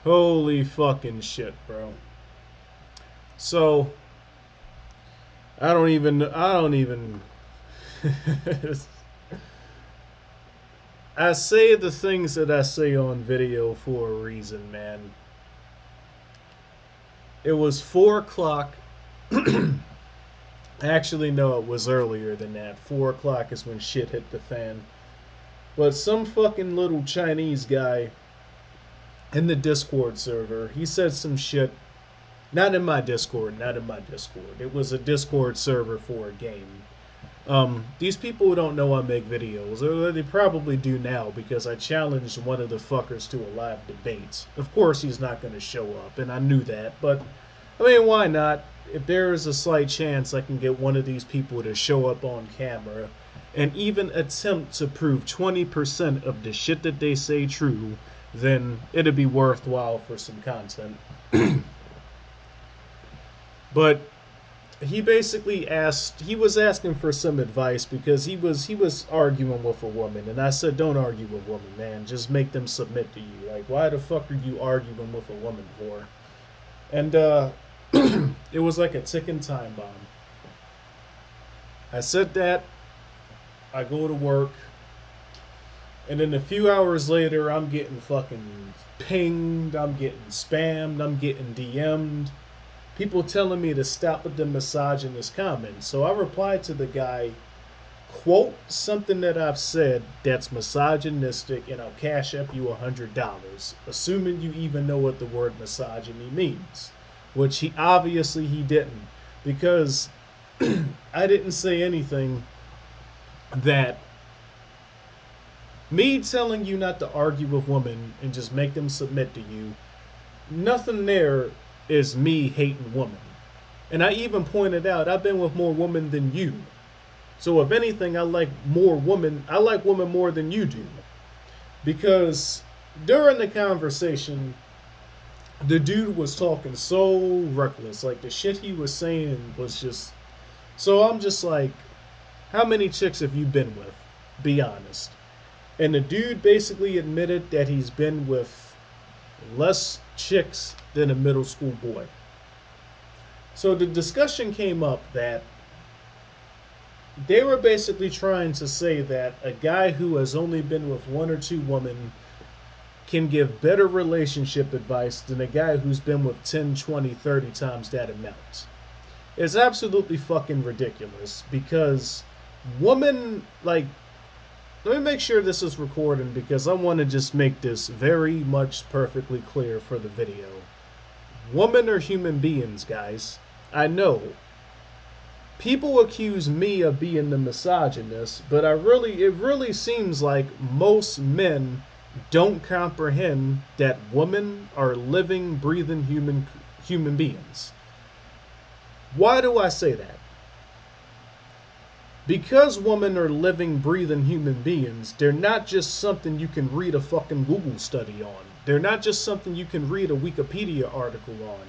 Holy fucking shit, bro. So, I don't even I say the things that I say on video for a reason, man. It was 4 o'clock. Actually, no, it was earlier than that. 4 o'clock is when shit hit the fan. But some fucking little Chinese guy in the Discord server, he said some shit. Not in my Discord, not in my Discord. It was a Discord server for a game. These people don't know I make videos, or they probably do now because I challenged one of the fuckers to a live debate. Of course, he's not going to show up, and I knew that, but I mean, why not? If there is a slight chance I can get one of these people to show up on camera and even attempt to prove 20% of the shit that they say true, then it'd be worthwhile for some content. But he was asking for some advice because he was arguing with a woman, and I said, don't argue with women, man, just make them submit to you. Like, why the fuck are you arguing with a woman for? And it was like a ticking time bomb. I said that, I go to work, and then a few hours later I'm getting fucking pinged, I'm getting spammed, I'm getting DM'd, people telling me to stop with the misogynist comments. So I replied to the guy, quote something that I've said that's misogynistic, and I'll cash up you $100, assuming you even know what the word misogyny means, which he didn't, because I didn't say anything that me telling you not to argue with women and just make them submit to you. Nothing there is me hating women. And I even pointed out I've been with more women than you. So if anything, I like women more than you do. Because during the conversation, the dude was talking so reckless. Like the shit he was saying was just. So I'm just like, how many chicks have you been with? Be honest. And the dude basically admitted that he's been with less chicks than a middle school boy. So the discussion came up that they were basically trying to say that a guy who has only been with one or two women can give better relationship advice than a guy who's been with 10, 20, 30 times that amount. It's absolutely fucking ridiculous because women, like, let me make sure this is recording because I want to just make this very much perfectly clear for the video. Women are human beings, guys. I know. People accuse me of being the misogynist, but it really seems like most men don't comprehend that women are living, breathing human beings. Why do I say that? Because women are living, breathing human beings, they're not just something you can read a fucking Google study on. They're not just something you can read a Wikipedia article on.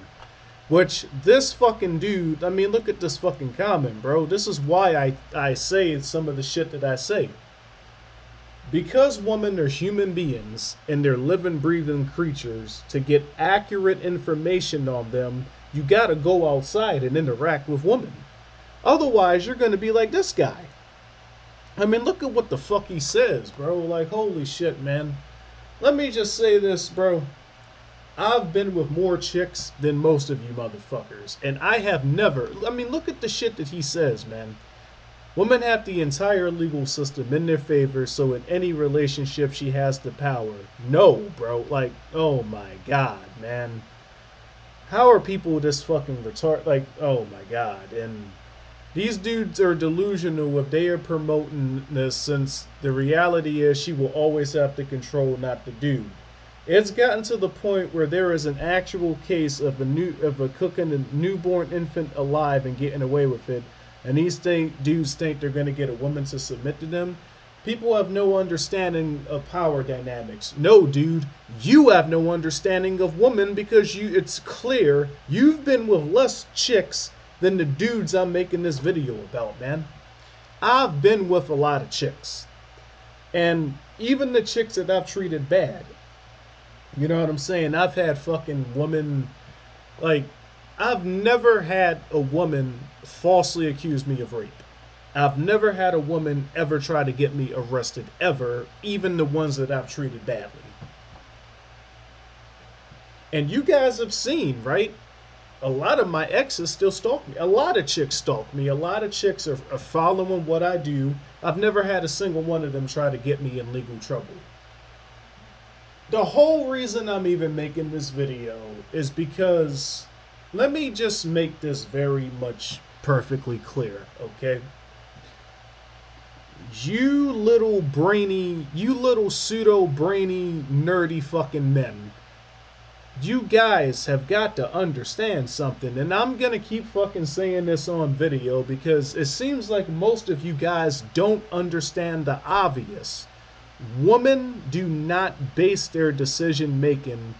Which this fucking dude, I mean, look at this fucking comment, bro. This is why I say some of the shit that I say. Because women are human beings and they're living, breathing creatures, to get accurate information on them, you gotta go outside and interact with women. Otherwise, you're gonna be like this guy. I mean, look at what the fuck he says, bro. Like, holy shit, man. Let me just say this, bro. I've been with more chicks than most of you motherfuckers. And I have never. I mean, look at the shit that he says, man. Women have the entire legal system in their favor, so in any relationship, she has the power. No, bro. Like, oh my god, man. How are people this fucking retarded? Like, oh my god. And these dudes are delusional if they are promoting this, since the reality is she will always have to control, not the dude. It's gotten to the point where there is an actual case of a cooking a newborn infant alive and getting away with it, and these dudes think they're going to get a woman to submit to them. People have no understanding of power dynamics. No, dude, you have no understanding of women because it's clear you've been with less chicks than the dudes I'm making this video about, man. I've been with a lot of chicks. And even the chicks that I've treated bad, You know what I'm saying? I've had fucking women, like, I've never had a woman falsely accuse me of rape. I've never had a woman ever try to get me arrested, ever, even the ones that I've treated badly. And you guys have seen, right? A lot of my exes still stalk me. A lot of chicks stalk me. A lot of chicks are following what I do. I've never had a single one of them try to get me in legal trouble. The whole reason I'm even making this video is because, let me just make this very much perfectly clear, okay? You little brainy, you little pseudo brainy, nerdy fucking men, you guys have got to understand something. And I'm gonna keep fucking saying this on video because it seems like most of you guys don't understand the obvious. Women do not base their decision making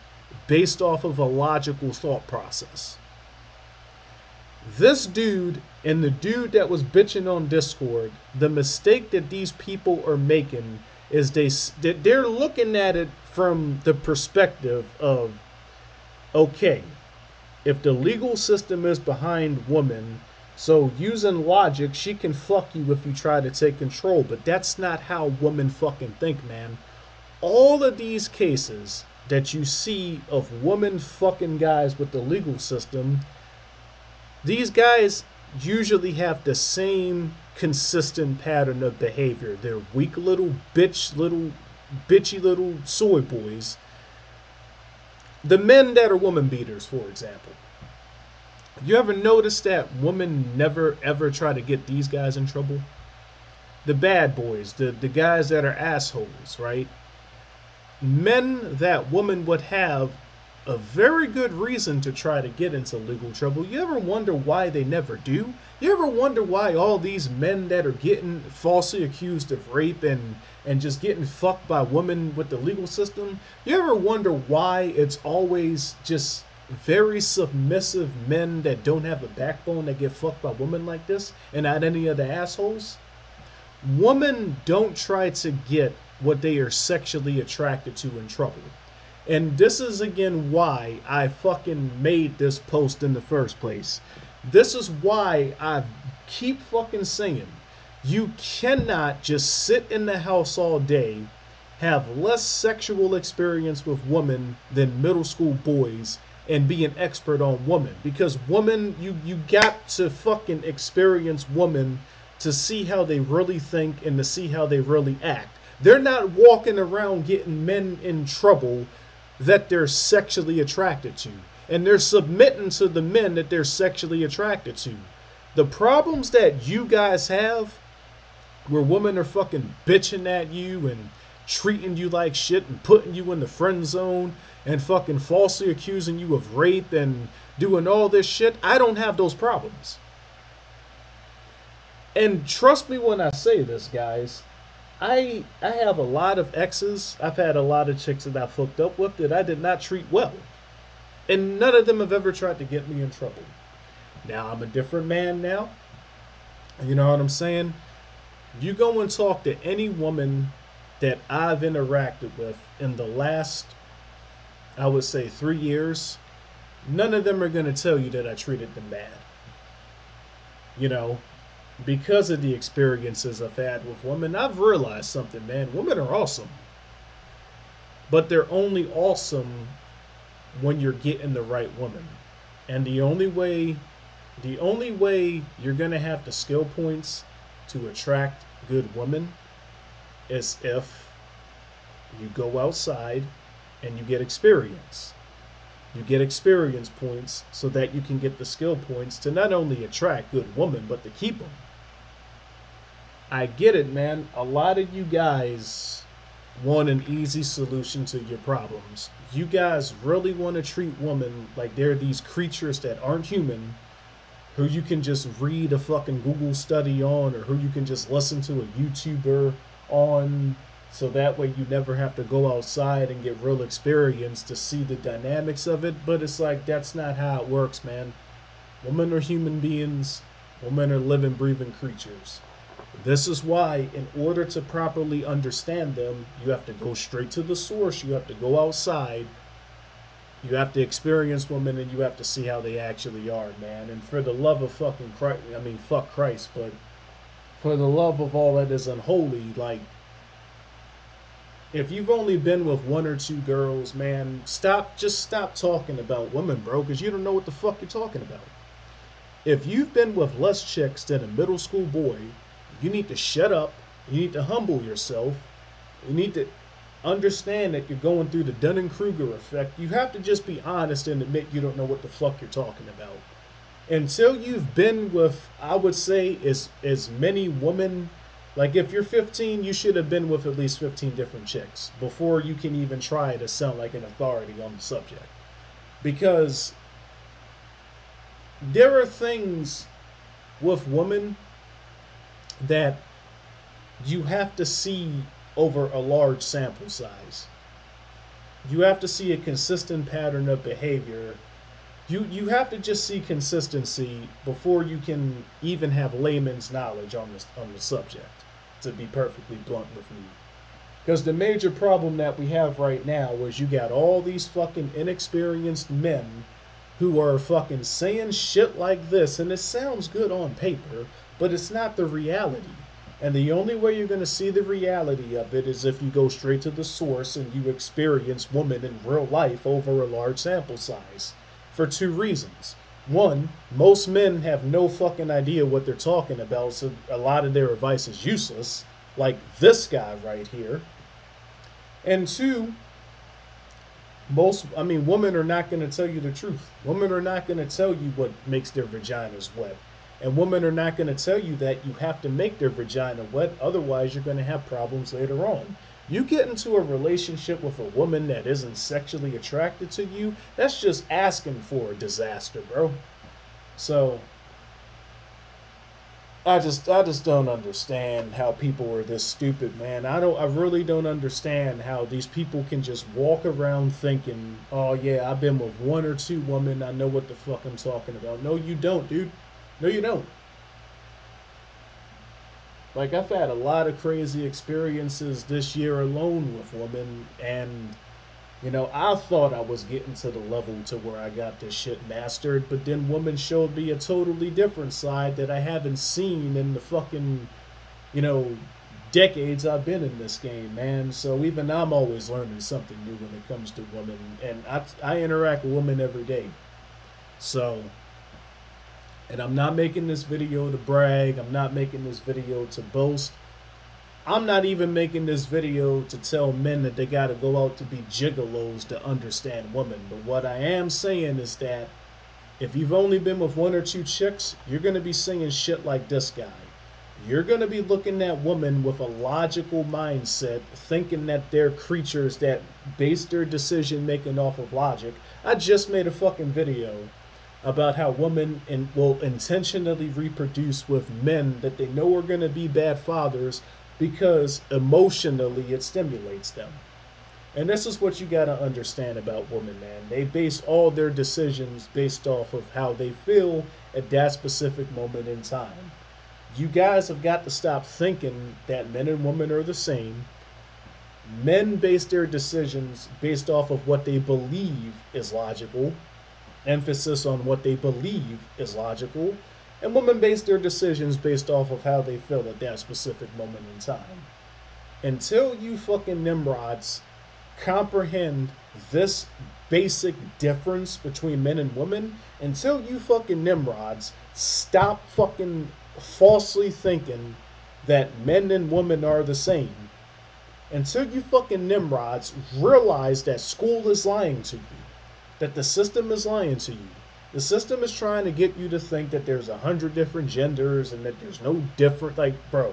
based off of a logical thought process. This dude and the dude that was bitching on Discord, the mistake that these people are making is they're looking at it from the perspective of, okay, if the legal system is behind women, so using logic, she can fuck you if you try to take control. But that's not how women fucking think, man. All of these cases that you see of women fucking guys with the legal system, these guys usually have the same consistent pattern of behavior. They're weak little bitchy little soy boys. The men that are woman beaters, for example. You ever notice that women never ever try to get these guys in trouble? The bad boys, the guys that are assholes, right? Men that women would have a very good reason to try to get into legal trouble. You ever wonder why they never do? You ever wonder why all these men that are getting falsely accused of rape and just getting fucked by women with the legal system, you ever wonder why it's always just very submissive men that don't have a backbone that get fucked by women like this and not any of the assholes? Women don't try to get what they are sexually attracted to in trouble. And this is again why I fucking made this post in the first place. This is why I keep fucking saying, you cannot just sit in the house all day, have less sexual experience with women than middle school boys, and be an expert on women. Because women, you got to fucking experience women to see how they really think and to see how they really act. They're not walking around getting men in trouble that they're sexually attracted to. And they're submitting to the men that they're sexually attracted to. The problems that you guys have, where women are fucking bitching at you and treating you like shit and putting you in the friend zone and fucking falsely accusing you of rape and doing all this shit, I don't have those problems. And trust me when I say this, guys, I have a lot of exes. I've had a lot of chicks that I've hooked up with that I did not treat well. And none of them have ever tried to get me in trouble. Now I'm a different man now. You know what I'm saying? You go and talk to any woman that I've interacted with in the last, I would say, 3 years, none of them are going to tell you that I treated them bad. You know, because of the experiences I've had with women, I've realized something, man. Women are awesome. But they're only awesome when you're getting the right woman. And the only way you're going to have the skill points to attract good women is if you go outside and you get experience. You get experience points so that you can get the skill points to not only attract good women, but to keep them. I get it, man. A lot of you guys want an easy solution to your problems. You guys really want to treat women like they're these creatures that aren't human, who you can just read a fucking Google study on, or who you can just listen to a YouTuber on, so that way you never have to go outside and get real experience to see the dynamics of it. But it's like, that's not how it works, man. Women are human beings. Women are living, breathing creatures. This is why, in order to properly understand them, you have to go straight to the source. You have to go outside, You have to experience women and you have to see how they actually are, man. And for the love of fucking Christ, I mean, fuck Christ, but for the love of all that is unholy, like, if you've only been with one or two girls, man, just stop talking about women, bro, because you don't know what the fuck you're talking about. If you've been with less chicks than a middle school boy, you need to shut up. You need to humble yourself. You need to understand that you're going through the Dunning-Kruger effect. You have to just be honest and admit you don't know what the fuck you're talking about. Until you've been with, I would say, as many women. Like, if you're 15, you should have been with at least 15 different chicks before you can even try to sound like an authority on the subject. Because there are things with women that you have to see over a large sample size. You have to see a consistent pattern of behavior. You have to just see consistency before you can even have layman's knowledge on the subject, to be perfectly blunt with you. Because the major problem that we have right now is you got all these fucking inexperienced men who are fucking saying shit like this, and it sounds good on paper, but it's not the reality. And the only way you're going to see the reality of it is if you go straight to the source and you experience women in real life over a large sample size. For two reasons. One, most men have no fucking idea what they're talking about, so a lot of their advice is useless, like this guy right here. And two, women are not going to tell you the truth. Women are not going to tell you what makes their vaginas wet. And women are not going to tell you that you have to make their vagina wet, otherwise you're going to have problems later on. You get into a relationship with a woman that isn't sexually attracted to you, that's just asking for a disaster, bro. So I just don't understand how people are this stupid, man. I really don't understand how these people can just walk around thinking, "Oh yeah, I've been with one or two women, I know what the fuck I'm talking about." No, you don't, dude. No, you don't. Like, I've had a lot of crazy experiences this year alone with women, and I thought I was getting to the level to where I got this shit mastered, but then women showed me a totally different side that I haven't seen in the fucking, you know, decades I've been in this game, man. So even I'm always learning something new when it comes to women, and I interact with women every day. So, and I'm not making this video to brag. I'm not making this video to boast. I'm not even making this video to tell men that they gotta go out to be gigolos to understand women. But what I am saying is that if you've only been with one or two chicks, you're gonna be saying shit like this guy. You're gonna be looking at women with a logical mindset, thinking that they're creatures that base their decision making off of logic. I just made a fucking video about how women will intentionally reproduce with men that they know are going to be bad fathers because emotionally it stimulates them. And this is what you got to understand about women, man. They base all their decisions based off of how they feel at that specific moment in time. You guys have got to stop thinking that men and women are the same. Men base their decisions based off of what they believe is logical, emphasis on what they believe is logical, and women base their decisions based off of how they feel at that specific moment in time. Until you fucking Nimrods comprehend this basic difference between men and women, until you fucking Nimrods stop fucking falsely thinking that men and women are the same, until you fucking Nimrods realize that school is lying to you, that the system is lying to you. The system is trying to get you to think that there's 100 different genders and that there's no different, like, bro,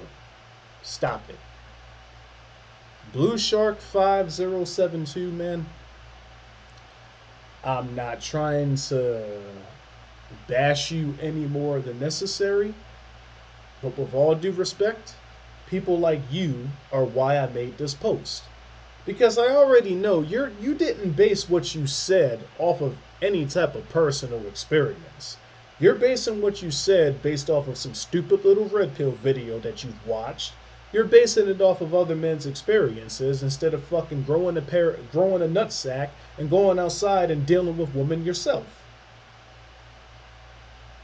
stop it. Blue Shark 5072, man. I'm not trying to bash you any more than necessary, but with all due respect, people like you are why I made this post. Because I already know you didn't base what you said off of any type of personal experience. You're basing what you said based off of some stupid little red pill video that you've watched, You're basing it off of other men's experiences instead of fucking growing a nutsack and going outside and dealing with women yourself.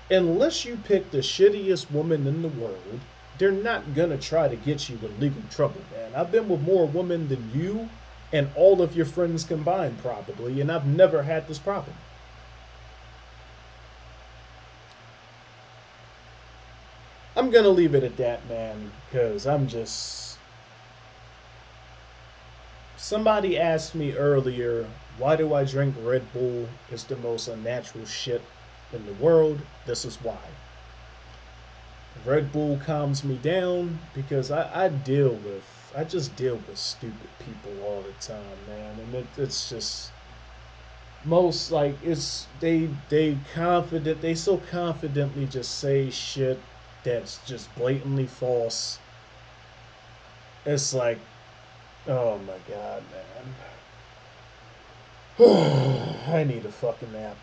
Unless you pick the shittiest woman in the world, they're not gonna try to get you in legal trouble, man. I've been with more women than you and all of your friends combined, probably, and I've never had this problem. I'm gonna leave it at that, man, because I'm just. Somebody asked me earlier, why do I drink Red Bull? It's the most unnatural shit in the world. This is why. Red Bull calms me down because I just deal with stupid people all the time, man. And it's just, most like, they so confidently just say shit that's just blatantly false. It's like, oh my god, man. I need a fucking nap.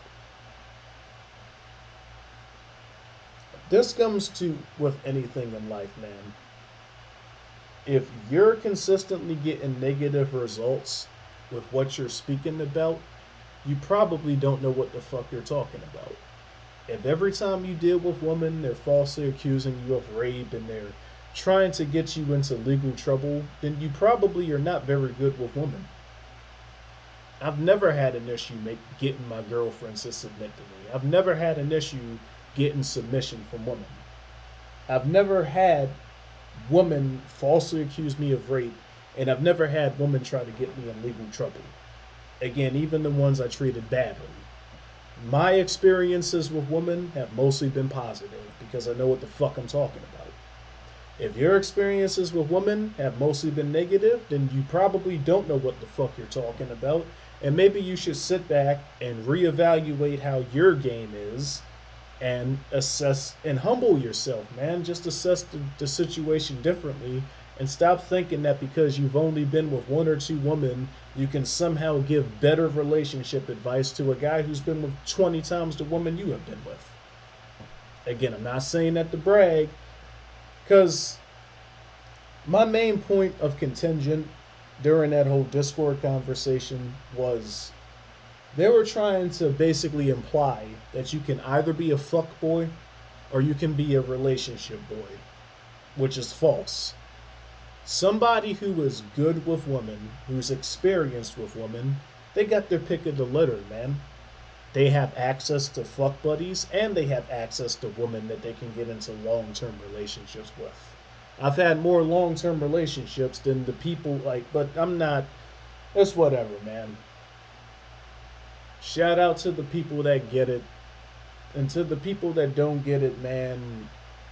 This comes to with anything in life, man. If you're consistently getting negative results with what you're speaking about, you probably don't know what the fuck you're talking about. If every time you deal with women, they're falsely accusing you of rape and they're trying to get you into legal trouble, then you probably are not very good with women. I've never had an issue getting my girlfriends to submit to me. I've never had an issue getting submission from women. I've never had women falsely accuse me of rape, and I've never had women try to get me in legal trouble. Again, even the ones I treated badly. My experiences with women have mostly been positive because I know what the fuck I'm talking about. If your experiences with women have mostly been negative, then you probably don't know what the fuck you're talking about, and maybe you should sit back and reevaluate how your game is and assess and humble yourself, man. Just assess the situation differently and stop thinking that because you've only been with one or two women, you can somehow give better relationship advice to a guy who's been with 20 times the woman you have been with. Again, I'm not saying that to brag, because my main point of contention during that whole Discord conversation was they were trying to basically imply that you can either be a fuck boy or you can be a relationship boy, which is false. Somebody who is good with women, who's experienced with women, they got their pick of the litter, man. They have access to fuck buddies and they have access to women that they can get into long term relationships with. I've had more long term relationships than the people like, but I'm not. It's whatever, man. Shout out to the people that get it. And to the people that don't get it, man,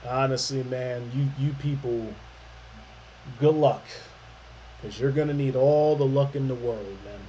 honestly, man, you people, good luck. Because you're going to need all the luck in the world, man.